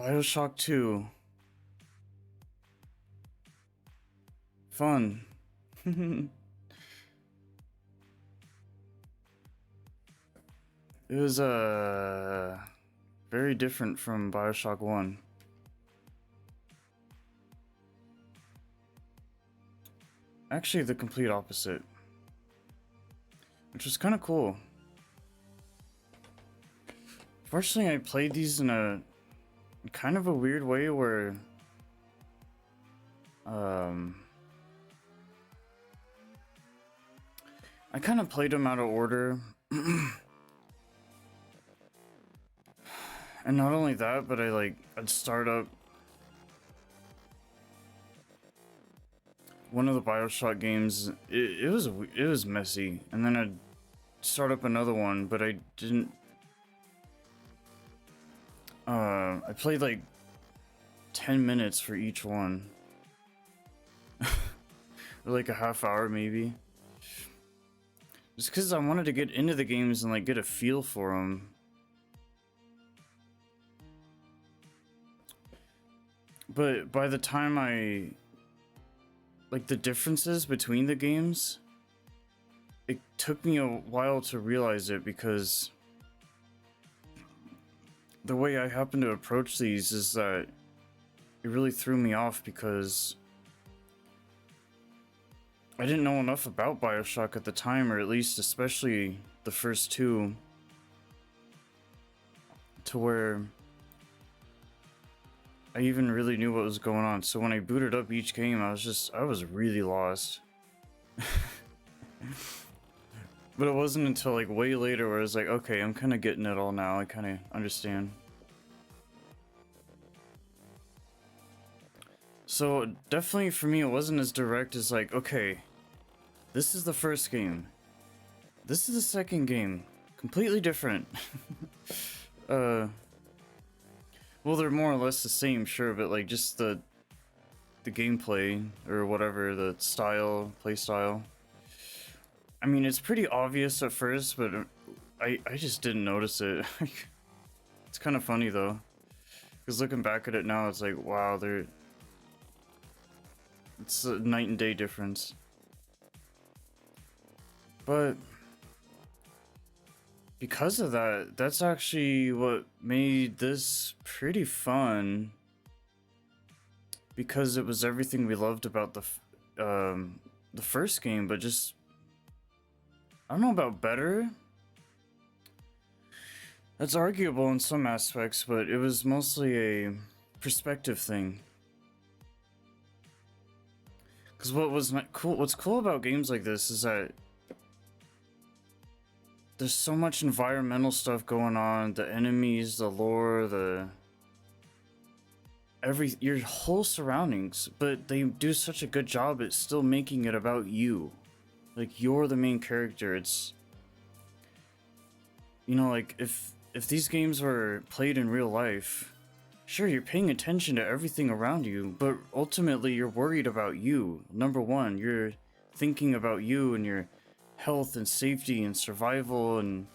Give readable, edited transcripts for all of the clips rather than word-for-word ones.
Bioshock 2. Fun. It was very different from Bioshock 1. Actually, the complete opposite. Which was kind of cool. Fortunately, I played these in a kind of a weird way where I kind of played them out of order. And not only that, but I'd start up one of the Bioshock games. It was messy, and then I'd start up another one, but I didn't. I played like 10 minutes for each one, or like a half hour maybe, just because I wanted to get into the games and like get a feel for them. But by the time the differences between the games, it took me a while to realize it, because the way I happen to approach these is that it really threw me off, because I didn't know enough about Bioshock at the time, or at least especially the first two, to where I even really knew what was going on. So when I booted up each game, I was really lost. But it wasn't until like way later where I was like, okay, I'm kind of getting it all now. I kind of understand. So definitely for me, it wasn't as direct as like, okay, this is the first game. This is the second game. Completely different. Well, they're more or less the same, sure, but like just the gameplay or whatever, the play style. I mean, it's pretty obvious at first, but I just didn't notice it. It's kind of funny though, because looking back at it now, it's like, wow, it's a night and day difference. But because of that, that's actually what made this pretty fun, because it was everything we loved about the first game, but just, I don't know about better. That's arguable in some aspects, but it was mostly a perspective thing. Because what's cool about games like this is that there's so much environmental stuff going on, the enemies, the lore, your whole surroundings, but they do such a good job at still making it about you. Like, you're the main character. It's, you know, like if these games were played in real life, sure, you're paying attention to everything around you, but ultimately you're worried about you. Number one, you're thinking about you and your health and safety and survival and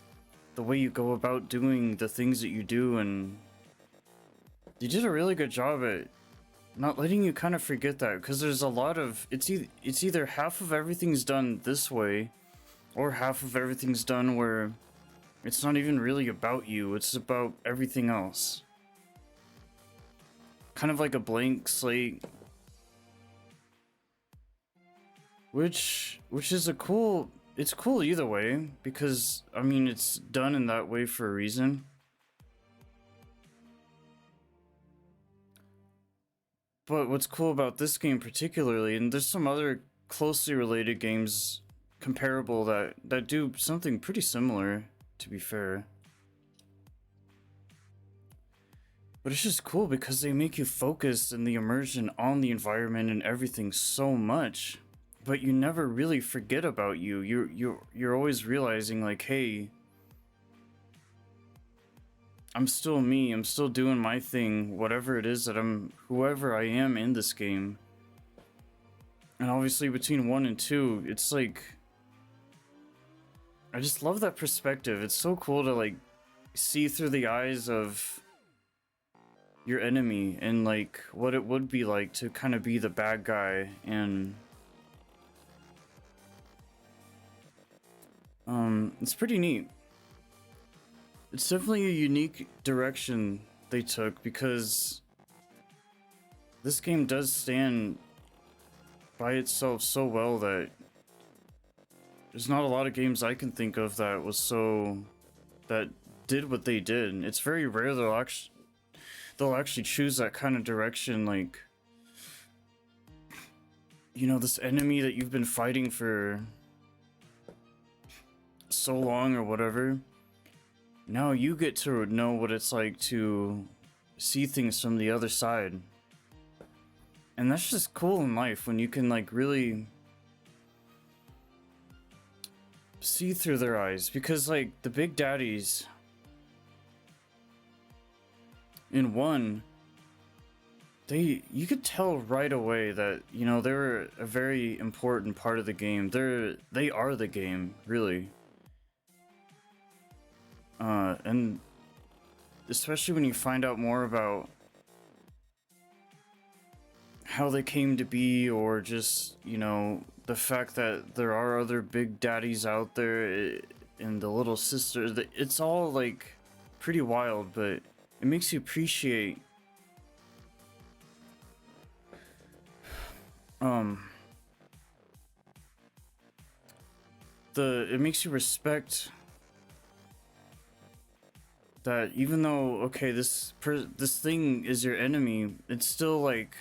the way you go about doing the things that you do, and you did a really good job at not letting you kind of forget that, because there's a lot of it's either half of everything's done this way, or half of everything's done where it's not even really about you, it's about everything else. Kind of like a blank slate, which is it's cool either way, because I mean, it's done in that way for a reason. But what's cool about this game particularly, and there's some other closely related games comparable that do something pretty similar, to be fair. But it's just cool because they make you focus in the immersion on the environment and everything so much, but you never really forget about you. You're always realizing like, hey, I'm still me, I'm still doing my thing, whatever it is that whoever I am in this game. And obviously between 1 and 2, it's like, I just love that perspective. It's so cool to like see through the eyes of your enemy and like what it would be like to kind of be the bad guy. And it's pretty neat. It's definitely a unique direction they took, because this game does stand by itself so well that there's not a lot of games I can think of that that did what they did. It's very rare they'll actually choose that kind of direction, like, you know, this enemy that you've been fighting for so long or whatever. Now you get to know what it's like to see things from the other side. And that's just cool in life, when you can like really see through their eyes. Because like the big daddies in one, you could tell right away that, you know, they're a very important part of the game. They are the game, really. And especially when you find out more about how they came to be, or just, you know, the fact that there are other big daddies out there, and the little sister, it's all like pretty wild, but it makes you appreciate it makes you respect that, even though, okay, this thing is your enemy, it's still like,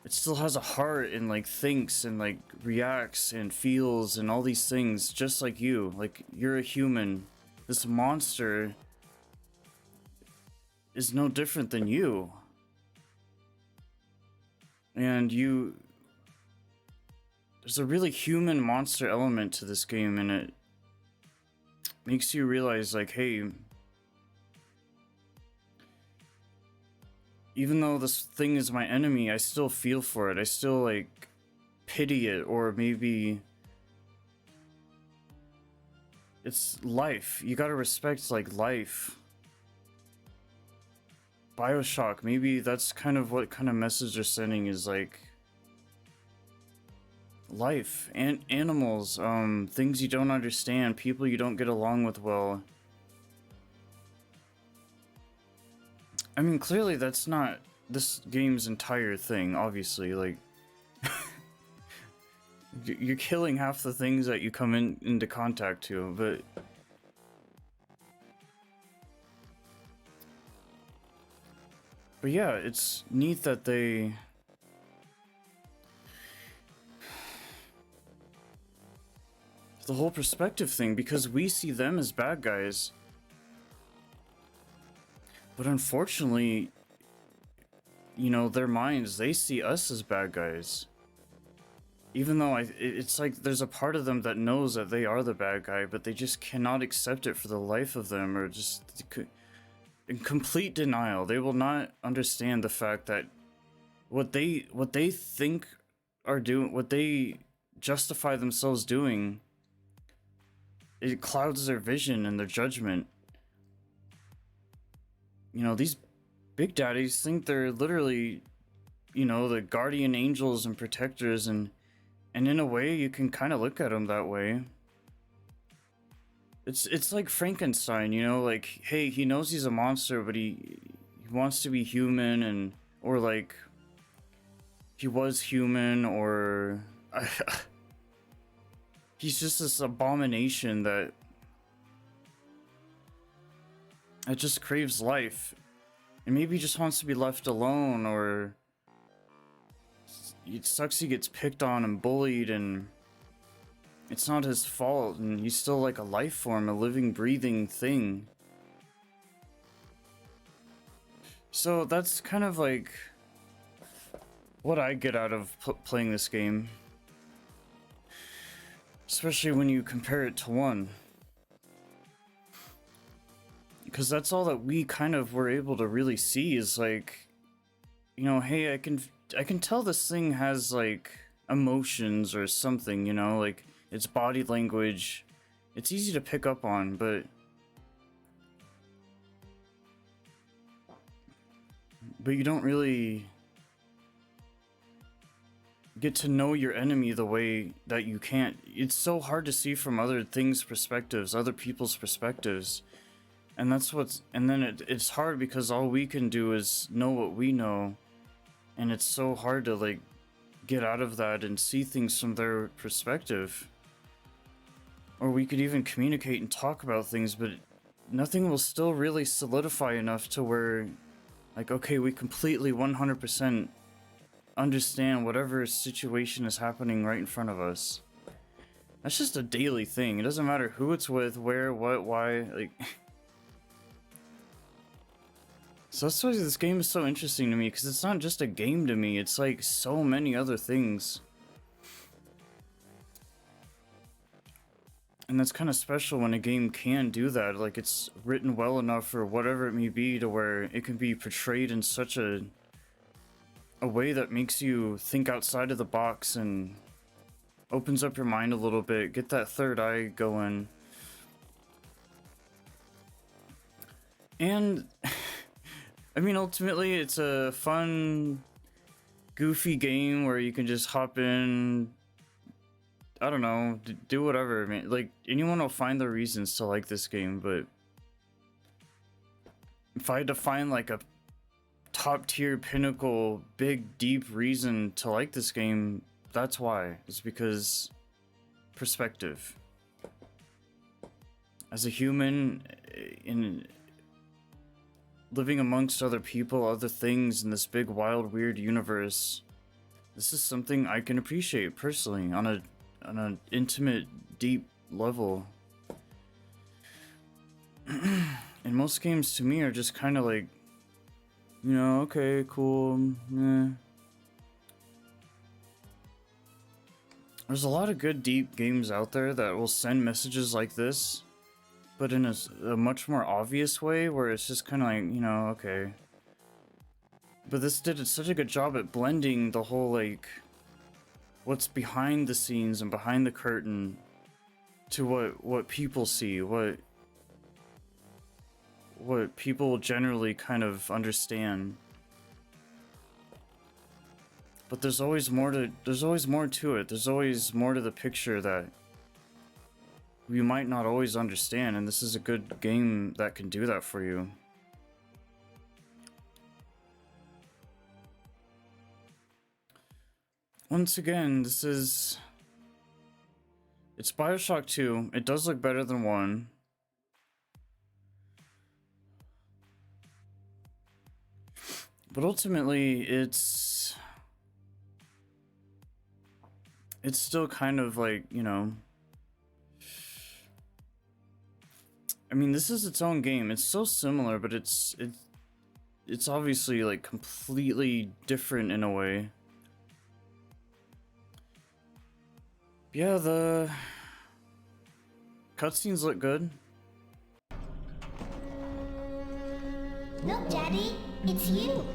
it still has a heart and like thinks and like reacts and feels and all these things just like you. Like, you're a human. This monster is no different than you. And there's a really human monster element to this game, and it makes you realize, like, hey, even though this thing is my enemy, I still feel for it. I still like pity it, or maybe it's life. You gotta respect like life. Bioshock, maybe that's kind of what kind of message they're sending, is like life and animals, things you don't understand, people you don't get along with well. I mean, clearly that's not this game's entire thing, obviously. Like, you're killing half the things that you come into contact to, but yeah, it's neat that the whole perspective thing, because we see them as bad guys, but unfortunately, you know, their minds, they see us as bad guys. Even though it's like there's a part of them that knows that they are the bad guy, but they just cannot accept it for the life of them, or just in complete denial. They will not understand the fact that what they think are doing, what they justify themselves doing, it clouds their vision and their judgment. You know, these big daddies think they're literally, you know, the guardian angels and protectors, and in a way you can kind of look at them that way. It's like Frankenstein, you know, like, hey, he knows he's a monster, but he wants to be human, and or like he was human, or he's just this abomination that just craves life, and maybe just wants to be left alone, or it sucks he gets picked on and bullied, and it's not his fault, and he's still like a life form, a living, breathing thing. So that's kind of like what I get out of playing this game, especially when you compare it to one, because that's all that we kind of were able to really see, is like, you know, hey, I can tell this thing has like emotions or something, you know, like its body language, it's easy to pick up on. But but you don't really get to know your enemy the way that you can't. It's so hard to see from other things' perspectives, other people's perspectives. And that's what's, and then it's hard because all we can do is know what we know. And it's so hard to like get out of that and see things from their perspective. Or we could even communicate and talk about things, but nothing will still really solidify enough to where, like, okay, we completely 100% understand whatever situation is happening right in front of us. That's just a daily thing. It doesn't matter who it's with, where, what, why, like... So that's why this game is so interesting to me, because it's not just a game to me, it's like so many other things. And that's kind of special when a game can do that, like it's written well enough or whatever it may be to where it can be portrayed in such a way that makes you think outside of the box and opens up your mind a little bit, get that third eye going. And I mean, ultimately it's a fun, goofy game where you can just hop in, I don't know, do whatever. I mean, like, anyone will find their reasons to like this game, but if I had to find like a top tier, pinnacle, big, deep reason to like this game, that's why. It's because perspective. As a human, in living amongst other people, other things in this big, wild, weird universe, this is something I can appreciate personally on an intimate, deep level. And most games to me are just kind of like, you know, okay, cool, eh. There's a lot of good, deep games out there that will send messages like this, but in a much more obvious way, where it's just kind of like, you know, okay. But this did such a good job at blending the whole, like, what's behind the scenes and behind the curtain to what people see, what people generally kind of understand. But there's always more to it. There's always more to the picture that we might not always understand, and this is a good game that can do that for you. Once again, it's Bioshock 2. It does look better than 1. But ultimately, it's still kind of like, you know, I mean, this is its own game. It's so similar, but it's obviously like completely different in a way. Yeah, the cutscenes look good. Look, Daddy, it's you.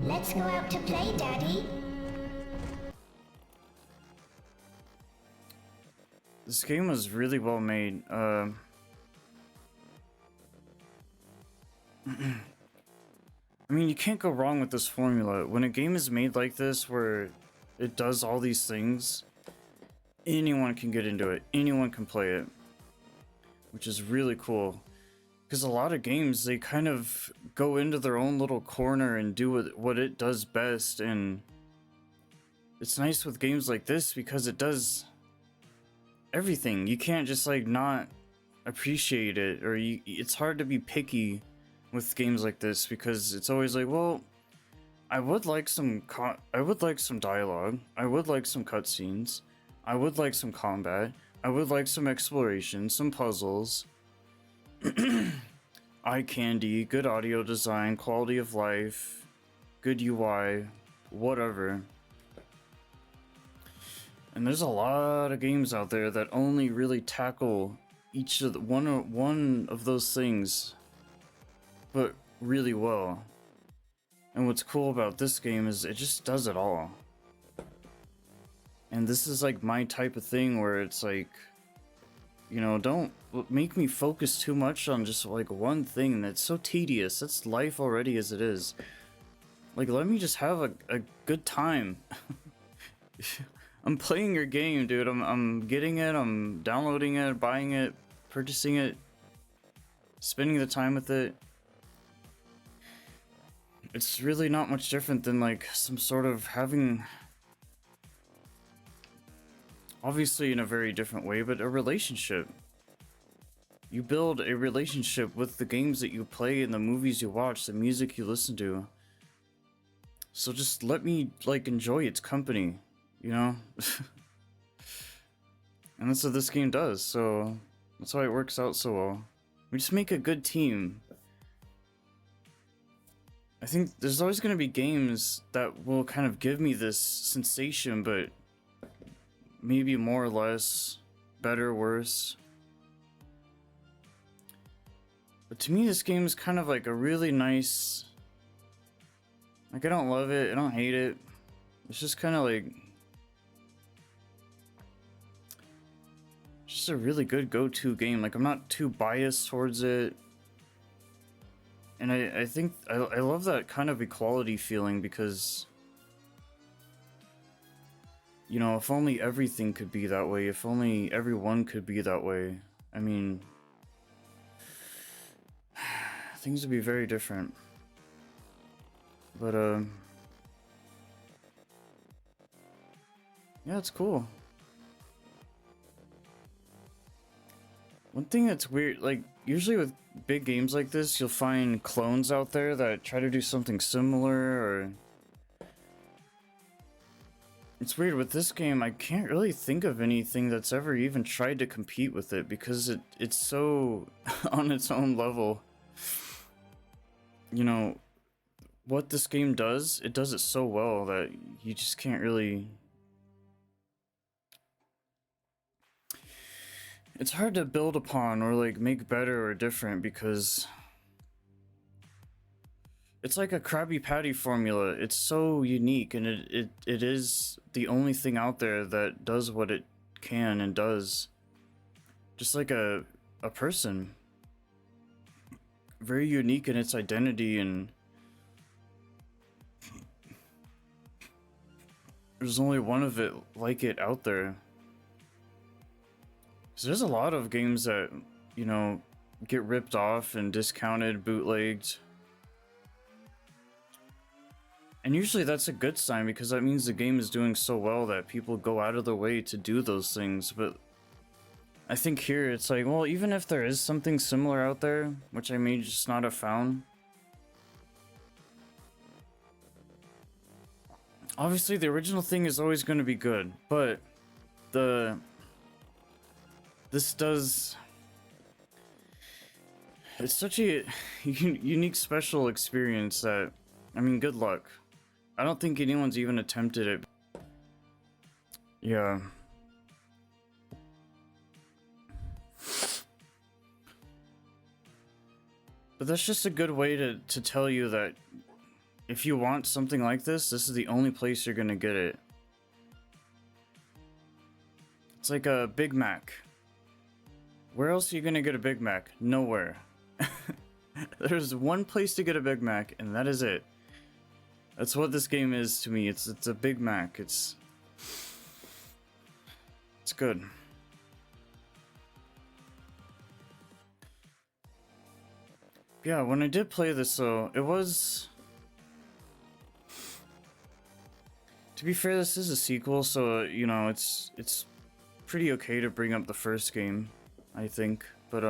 Let's go out to play, Daddy. This game was really well made. I mean, you can't go wrong with this formula. When a game is made like this, where it does all these things, anyone can get into it. Anyone can play it. Which is really cool. Because a lot of games, they kind of go into their own little corner and do what it does best, and it's nice with games like this because it does everything. You can't just like not appreciate it, or it's hard to be picky with games like this because it's always like, well, I would like some dialogue, I would like some cutscenes, I would like some combat, I would like some exploration, some puzzles. Eye candy, good audio design, quality of life, good UI, whatever. And there's a lot of games out there that only really tackle each of one of those things, but really well. And what's cool about this game is it just does it all. And this is like my type of thing where it's like, You know, don't make me focus too much on just like one thing. That's so tedious. That's life already as it is. Like, let me just have a good time. I'm playing your game, dude. I'm getting it. I'm downloading it, buying it, purchasing it, spending the time with it. It's really not much different than like some sort of having, obviously in a very different way, but a relationship. You build a relationship with the games that you play and the movies you watch, the music you listen to. So just let me like enjoy its company, you know? And that's what this game does, so that's why it works out so well. We just make a good team. I think there's always going to be games that will kind of give me this sensation, but maybe more or less, better, worse. But to me, this game is kind of like a really nice... Like, I don't love it, I don't hate it. It's just kind of like... just a really good go-to game. Like, I'm not too biased towards it. And I think I love that kind of equality feeling because, you know, if only everything could be that way, if only everyone could be that way, I mean, things would be very different. But, yeah, it's cool. One thing that's weird, like, usually with big games like this, you'll find clones out there that try to do something similar, or... It's weird, with this game, I can't really think of anything that's ever even tried to compete with it, because it's so on its own level. You know, what this game does, it does it so well that you just can't really... It's hard to build upon or like make better or different because it's like a Krabby Patty formula. It's so unique, and it is the only thing out there that does what it can and does. Just like a person. Very unique in its identity, and there's only one of it like it out there. So there's a lot of games that, you know, get ripped off and discounted, bootlegged. And usually that's a good sign because that means the game is doing so well that people go out of their way to do those things. But I think here it's like, well, even if there is something similar out there, which I may just not have found. Obviously the original thing is always going to be good, but this does... It's such a unique, special experience that... I mean, good luck. I don't think anyone's even attempted it. Yeah. But that's just a good way to tell you that if you want something like this is the only place you're gonna get it. It's like a Big Mac. Where else are you gonna get a Big Mac? Nowhere. There's one place to get a Big Mac, and that is it. That's what this game is to me. It's a Big Mac. It's good. Yeah, when I did play this though, it was... To be fair, this is a sequel, so you know, it's pretty okay to bring up the first game, I think. But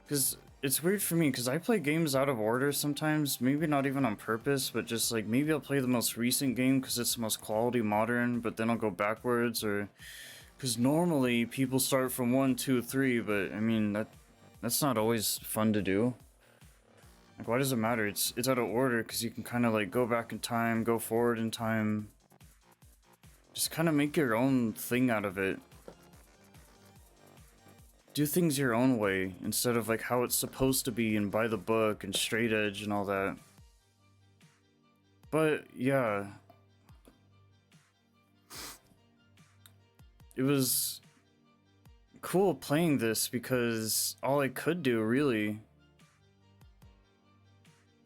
because it's weird for me, because I play games out of order sometimes, maybe not even on purpose, but just like maybe I'll play the most recent game because it's the most quality modern, but then I'll go backwards, or because normally people start from 1, 2, 3, but I mean that's not always fun to do. Like, why does it matter? It's out of order because you can kind of like go back in time, go forward in time, just kind of make your own thing out of it. Do things your own way instead of like how it's supposed to be and by the book and straight edge and all that. But yeah, it was cool playing this because all I could do really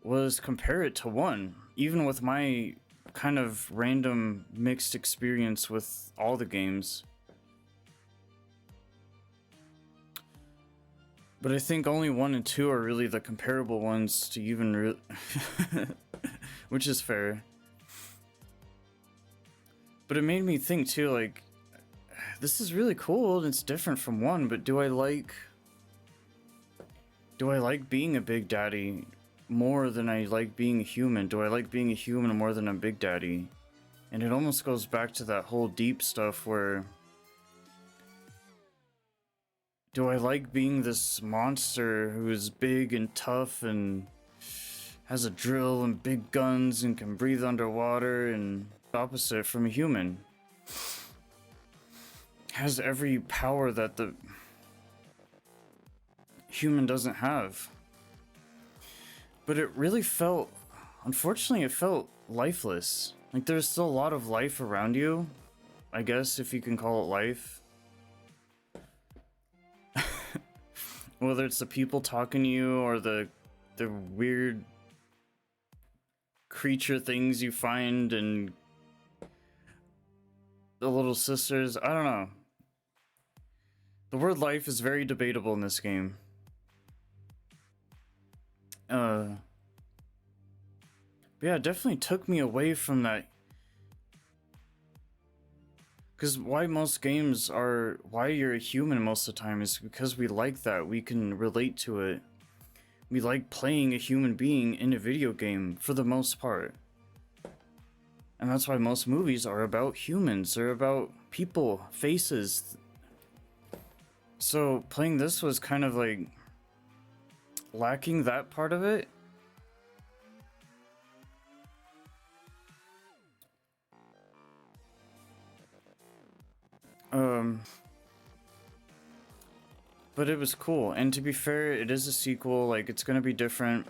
was compare it to 1, even with my kind of random mixed experience with all the games. But I think only 1 and 2 are really the comparable ones to even which is fair. But it made me think too, like, this is really cool and it's different from 1, but do I like being a big daddy more than I like being a human? Do I like being a human more than a big daddy? And it almost goes back to that whole deep stuff where, do I like being this monster who is big and tough and has a drill and big guns and can breathe underwater, and opposite from a human? Has every power that the human doesn't have. But it really felt, unfortunately, it felt lifeless. Like there's still a lot of life around you, I guess, if you can call it life. Whether it's the people talking to you or the weird creature things you find and the little sisters, I don't know. The word life is very debatable in this game. But yeah, it definitely took me away from that. Because why most games are, why you're a human most of the time is because we like that. We can relate to it. We like playing a human being in a video game for the most part. And that's why most movies are about humans. They're about people, faces. So playing this was kind of like lacking that part of it. But it was cool, and to be fair, it is a sequel, like it's gonna be different.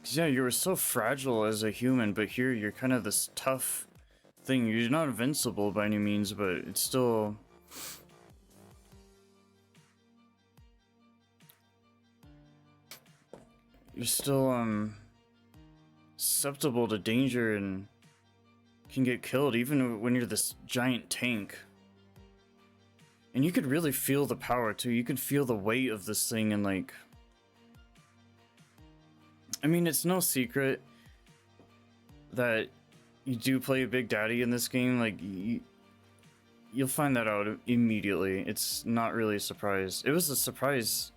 Yeah, you were so fragile as a human, but here you're kind of this tough thing. You're not invincible by any means, but it's still... You're still, susceptible to danger and can get killed even when you're this giant tank. And you could really feel the power too. You could feel the weight of this thing, and like... I mean, it's no secret that you do play a Big Daddy in this game. Like, you'll find that out immediately. It's not really a surprise. It was a surprise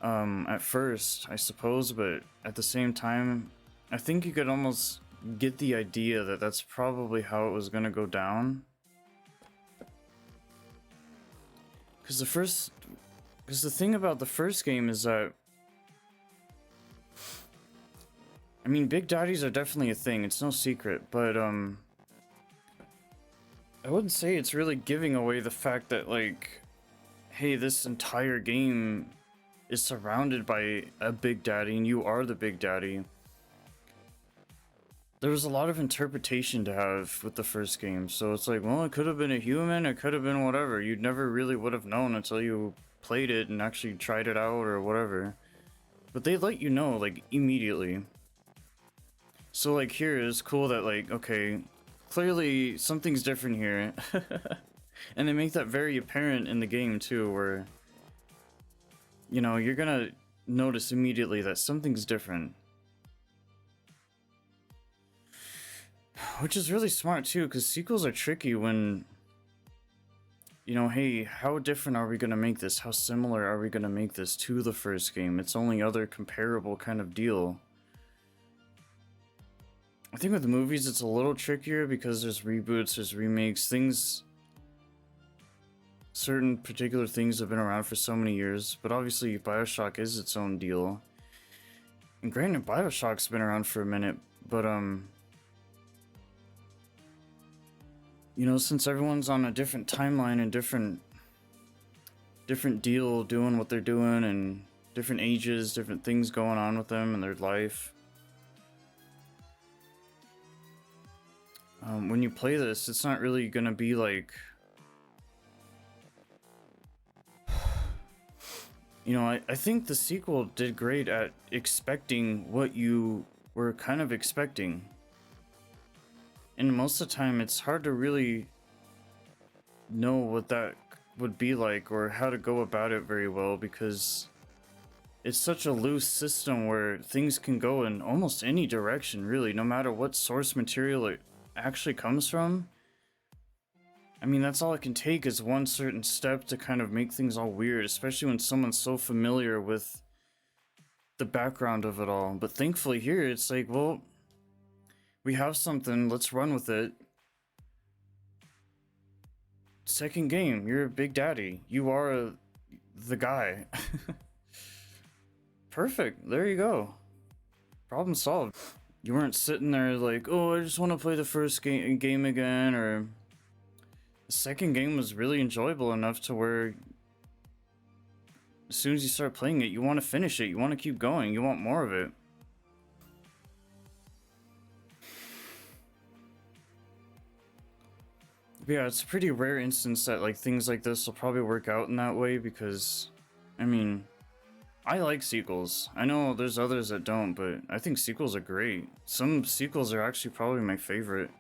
at first, I suppose, but at the same time, I think you could almost get the idea that that's probably how it was gonna go down. Because the thing about the first game is that, I mean, Big Daddies are definitely a thing, it's no secret, but I wouldn't say it's really giving away the fact that, like, hey, this entire game is surrounded by a Big Daddy and you are the Big Daddy. There was a lot of interpretation to have with the first game, so it's like, well, it could have been a human, it could have been whatever. You never really would have known until you played it and actually tried it out or whatever. But they let you know, like, immediately. So, like, here it's cool that, like, okay, clearly something's different here. And they make that very apparent in the game, too, where, you know, you're gonna notice immediately that something's different. Which is really smart, too, because sequels are tricky when, you know, hey, how different are we gonna make this? How similar are we gonna make this to the first game? It's only other comparable kind of deal. I think with movies it's a little trickier because there's reboots, there's remakes, things... Certain particular things have been around for so many years, but obviously Bioshock is its own deal. And granted, Bioshock's been around for a minute, but you know, since everyone's on a different timeline and different deal doing what they're doing, and different ages, different things going on with them in their life. When you play this, it's not really gonna be like, you know, I think the sequel did great at expecting what you were kind of expecting. And most of the time, it's hard to really know what that would be like or how to go about it very well, because it's such a loose system where things can go in almost any direction, really, no matter what source material it actually comes from. I mean, that's all it can take is one certain step to kind of make things all weird, especially when someone's so familiar with the background of it all. But thankfully here, it's like, well, we have something, let's run with it. Second game, you're a big daddy. You are the guy. Perfect, there you go. Problem solved. You weren't sitting there like, oh, I just want to play the first game again, or... The second game was really enjoyable enough to where as soon as you start playing it, you want to finish it, you want to keep going, you want more of it. But yeah, it's a pretty rare instance that like things like this will probably work out in that way, because, I mean, I like sequels. I know there's others that don't, but I think sequels are great. Some sequels are actually probably my favorite.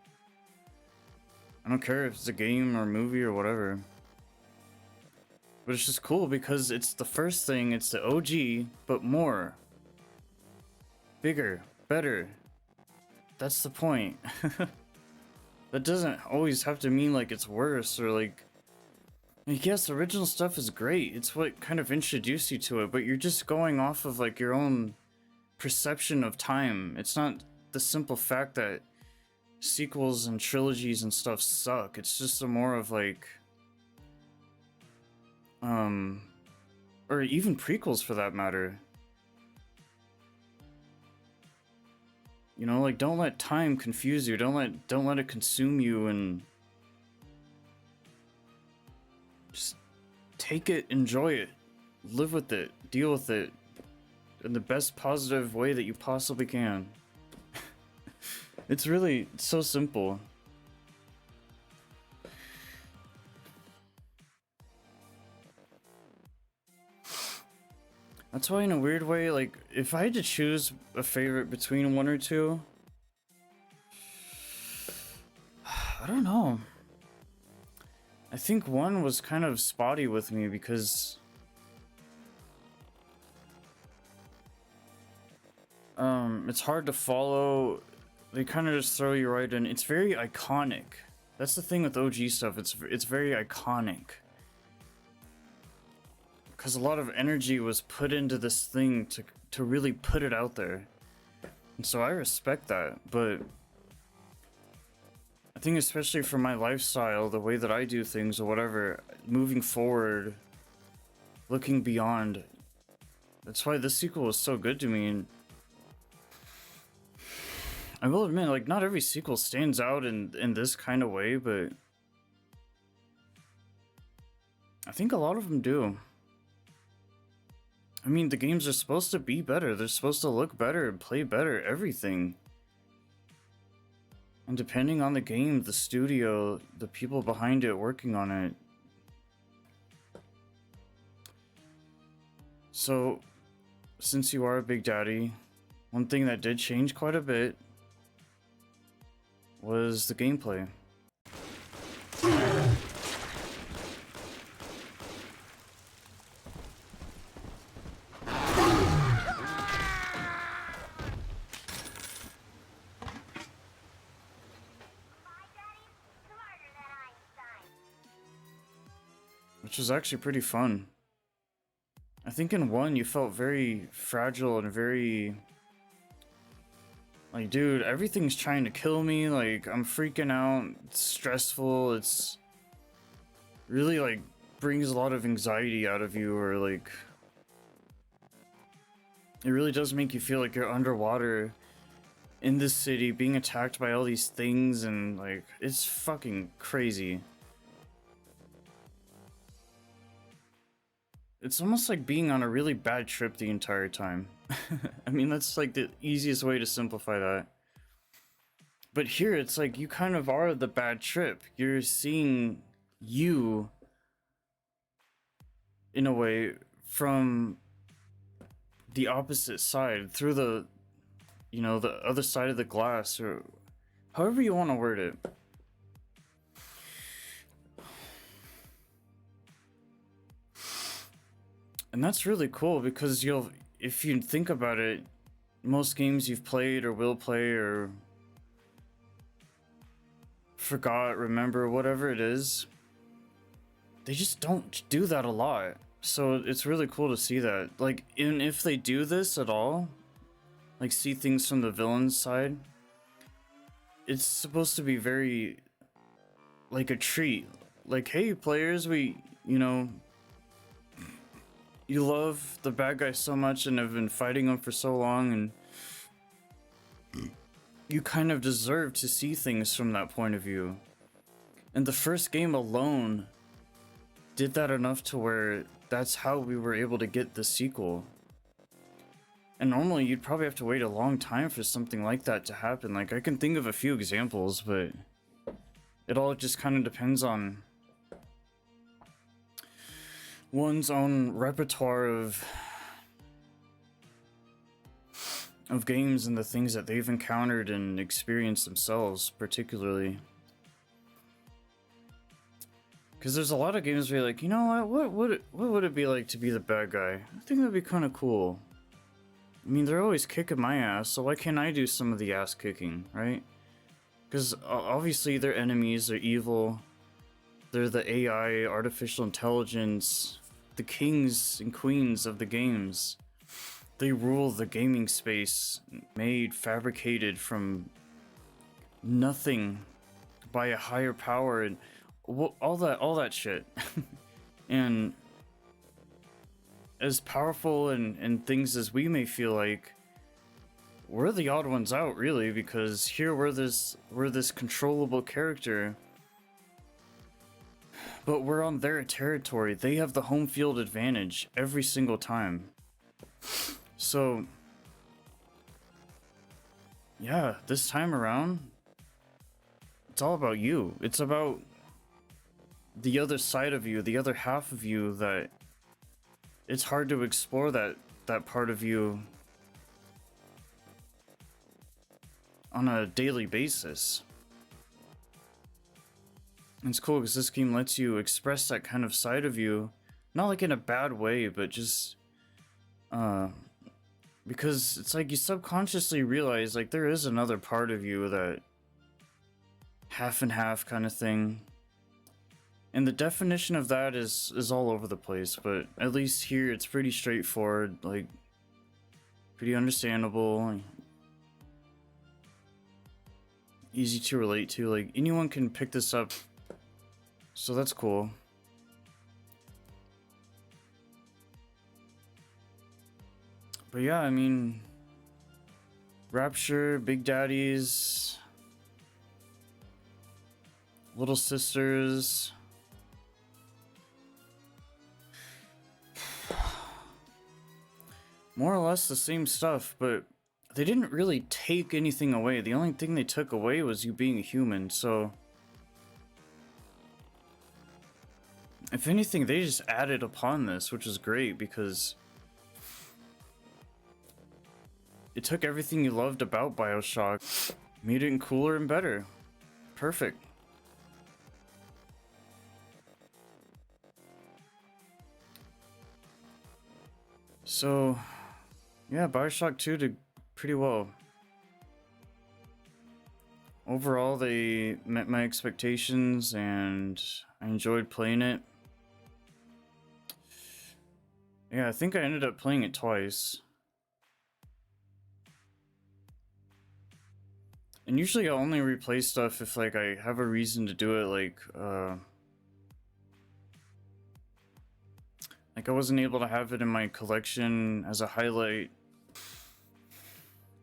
I don't care if it's a game or movie or whatever. But it's just cool because it's the first thing, it's the OG, but more. Bigger, better. That's the point. That doesn't always have to mean like it's worse or like... Yes, original stuff is great. It's what kind of introduced you to it, but you're just going off of like your own perception of time. It's not the simple fact that sequels and trilogies and stuff suck. It's just a more of like, or even prequels for that matter. You know, like, don't let time confuse you. Don't let it consume you, and just take it, enjoy it, live with it, deal with it in the best positive way that you possibly can. It's really so simple. That's why, in a weird way, like, if I had to choose a favorite between one or two, I don't know. I think one was kind of spotty with me because it's hard to follow. They kind of just throw you right in. It's very iconic. That's the thing with OG stuff. It's very iconic. Because a lot of energy was put into this thing to really put it out there. And so I respect that, but I think especially for my lifestyle, the way that I do things or whatever, moving forward, looking beyond, that's why this sequel was so good to me. And I will admit, like, not every sequel stands out in this kind of way, but I think a lot of them do. I mean, the games are supposed to be better. They're supposed to look better and play better, everything. And depending on the game, the studio, the people behind it working on it. So, since you are a big daddy, one thing that did change quite a bit was the gameplay. Which was actually pretty fun. I think in one you felt very fragile and very like, dude, everything's trying to kill me, like, I'm freaking out, it's stressful, it's really, like, brings a lot of anxiety out of you, or, like, it really does make you feel like you're underwater in this city, being attacked by all these things, and, like, it's fucking crazy. it's almost like being on a really bad trip the entire time. I mean, that's like the easiest way to simplify that. But here, it's like you kind of are the bad trip. You're seeing you, in a way, from the opposite side, through the, you know, the other side of the glass, or however you want to word it. And that's really cool because if you think about it, most games you've played or will play or forgot, remember, whatever it is, they just don't do that a lot. So it's really cool to see that. Like, and if they do this at all, like see things from the villain's side, it's supposed to be very like a treat. Like, hey players, you know, you love the bad guy so much and have been fighting him for so long, and you kind of deserve to see things from that point of view. And the first game alone did that enough to where that's how we were able to get the sequel. And normally you'd probably have to wait a long time for something like that to happen. Like, I can think of a few examples, but it all just kind of depends on one's own repertoire of games and the things that they've encountered and experienced themselves, particularly. Because there's a lot of games where you're like, you know what would it be like to be the bad guy? I think that'd be kind of cool. I mean, they're always kicking my ass, so why can't I do some of the ass kicking, right? Because obviously they're enemies, they're evil, they're the AI, artificial intelligence, the kings and queens of the games. They rule the gaming space, made, fabricated from nothing by a higher power, and all that shit. And as powerful and things as we may feel like, we're the odd ones out, really, because here we're this controllable character, but we're on their territory. They have the home field advantage every single time. So yeah, this time around, it's all about you. It's about the other side of you, the other half of you, that it's hard to explore that part of you on a daily basis. And it's cool because this game lets you express that kind of side of you, not like in a bad way, but just because it's like you subconsciously realize like there is another part of you, that half and half kind of thing. And the definition of that is all over the place, but at least here it's pretty straightforward, like pretty understandable, easy to relate to. Like, anyone can pick this up, so that's cool. But yeah, I mean, Rapture, Big Daddies, Little Sisters, more or less the same stuff, but they didn't really take anything away. The only thing they took away was you being a human, so if anything, they just added upon this, which is great, because it took everything you loved about Bioshock, made it cooler and better. Perfect. So, yeah, Bioshock 2 did pretty well. Overall, they met my expectations, and I enjoyed playing it. Yeah, I think I ended up playing it twice. And usually I'll only replay stuff if like I have a reason to do it, like I wasn't able to have it in my collection as a highlight.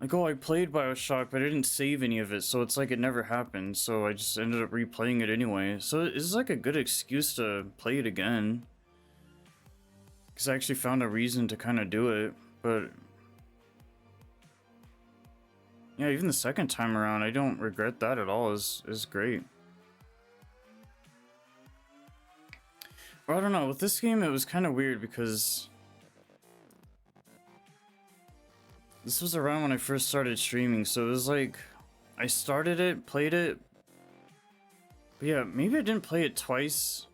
Like, oh, I played Bioshock, but I didn't save any of it, so it's like it never happened, so I just ended up replaying it anyway. So it's like a good excuse to play it again. Because I actually found a reason to kind of do it, but yeah, even the second time around, I don't regret that at all. Is great. But I don't know, with this game, it was kind of weird because this was around when I first started streaming, so it was like I started it, played it, but yeah, maybe I didn't play it twice.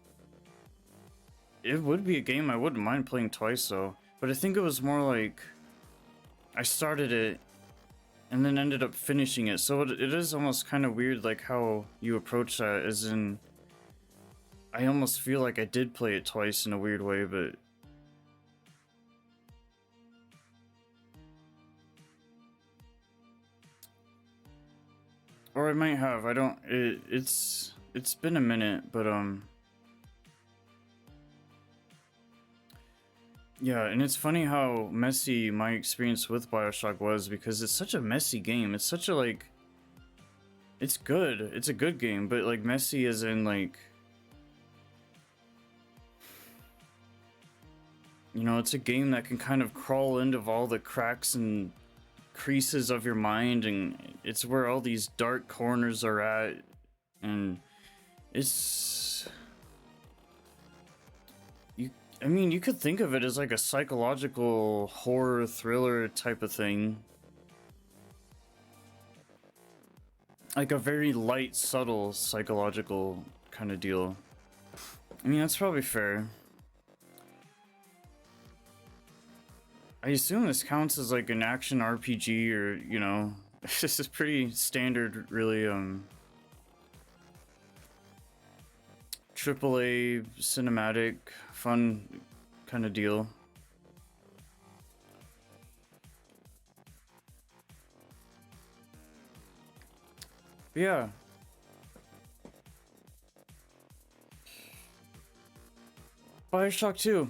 It would be a game I wouldn't mind playing twice though, but I think it was more like I started it and then ended up finishing it, so it is almost kind of weird like how you approach that, as in I almost feel like I did play it twice in a weird way, but or I might have, I don't, it's been a minute, but yeah, and it's funny how messy my experience with Bioshock was, because it's such a messy game. It's such a, like, it's good. It's a good game, but, like, messy as in, like, you know, it's a game that can kind of crawl into all the cracks and creases of your mind, and it's where all these dark corners are at, and it's... I mean, you could think of it as like a psychological horror thriller type of thing. Like a very light, subtle psychological kind of deal. I mean, that's probably fair. I assume this counts as like an action RPG, or, you know, this is pretty standard, really, AAA cinematic fun kind of deal. But yeah. Bioshock 2.